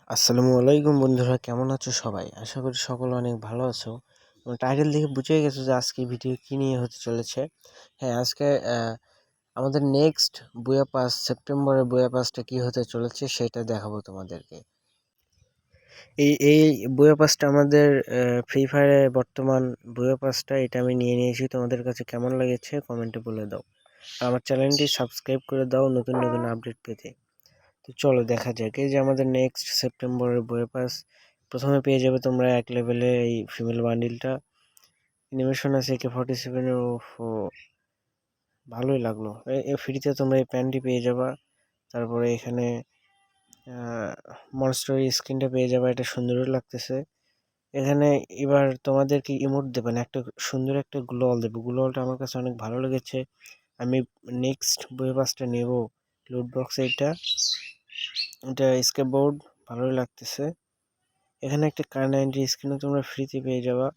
আসসালামু আলাইকুম বন্ধুরা, কেমন আছো সবাই? আশা করি সকলে অনেক ভালো আছো। টাইটেল দেখে বুঝে গেছো যে আজকে ভিডিও কি নিয়ে হতে চলেছে। হ্যাঁ, আজকে আমাদের নেক্সট বুয়া পাস, সেপ্টেম্বরের বুয়া পাসটা কি হতে চলেছে সেটা দেখাবো তোমাদেরকে। এই বুয়া পাসটা আমাদের ফ্রি ফায়ারে বর্তমান বুয়া পাসটা, এটা আমি নিয়ে নিয়েছি। তোমাদের কাছে কেমন লেগেছে কমেন্টে বলে দাও। আমার চ্যানেলটি সাবস্ক্রাইব করে দাও নতুন নতুন আপডেট পেতে। তো চলো দেখা যাক। এই যে আমাদের নেক্সট সেপ্টেম্বরের বই পাস, প্রথমে পেয়ে যাবে তোমরা 1 লেভেলে এই ফিমেল বান্ডিলটা। অ্যানিমেশন আছে AK-47 এর। ভালোই লাগলো। ফ্রিতে তোমরা এই প্যান্টটি পেয়ে যাবা। তারপরে এখানে মনস্টার স্কিনটা পেয়ে যাবা, এটা সুন্দরই লাগতেছে। এখানে এবার তোমাদেরকে ইমোট দেবে না, একটা সুন্দর একটা গ্লোয়াল দেবে। গ্লোয়ালটা আমার কাছে অনেক ভালো লেগেছে। আমি নেক্সট বই পাসটা নেব। লুট বক্স এটা স্কেপ বোর্ড ভালোই লাগতেছে। এখানে একটা কার 90 স্ক্রিনও তোমরা ফ্রিতে পেয়ে যাবা,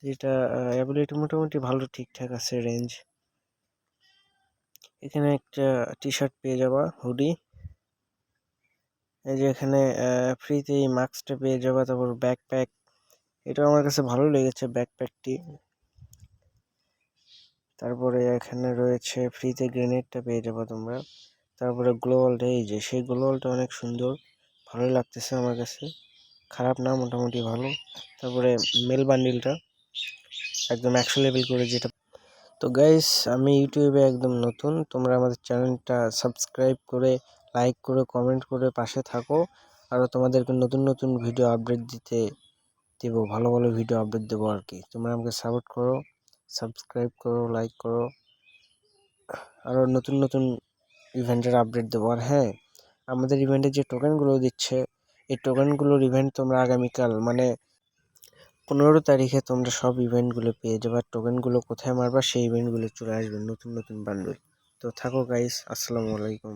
যেটা অ্যাবিলিটি মোটামুটি ভালো, ঠিকঠাক আছে রেঞ্জ। এখানে একটা টি শার্ট পেয়ে যাবা, হুডি। এই যে এখানে ফ্রিতে এই মাস্কটা পেয়ে যাবা। তারপর ব্যাকপ্যাক, এটা আমার কাছে ভালো লেগেছে ব্যাকপ্যাকটি। তারপরে এখানে রয়েছে ফ্রিতে গ্রেনেডটা পেয়ে যাবা তোমরা। তারপরে গ্লোয়ালটা, এই যে সেই গ্লোয়ালটা অনেক সুন্দর, ভালো লাগতেছে আমার কাছে, খারাপ না, মোটামুটি ভালো। তারপরে মেল বান্ডিলটা একদম 100 লেভেল করে, যেটা। তো গাইস, আমি ইউটিউবে একদম নতুন, তোমরা আমাদের চ্যানেলটা সাবস্ক্রাইব করে, লাইক করে, কমেন্ট করে পাশে থাকো। আর তোমাদেরকে নতুন নতুন ভিডিও আপডেট দেবো, ভালো ভালো ভিডিও আপডেট দেবো আর কি। তোমরা আমাকে সাপোর্ট করো, সাবস্ক্রাইব করো, লাইক করো। আরও নতুন নতুন ইভেন্টের আপডেট দেবো। আর হ্যাঁ, আমাদের ইভেন্টের যে টোকেনগুলো দিচ্ছে, এই টোকেনগুলোর ইভেন্ট তোমরা আগামীকাল মানে 15 তারিখে তোমরা সব ইভেন্টগুলো পেয়ে যাবে। টোকেনগুলো কোথায় মারবা, সেই ইভেন্টগুলো চলে আসবে নতুন নতুন বান্ডেল। তো থাকো গাইস, আসসালামু আলাইকুম।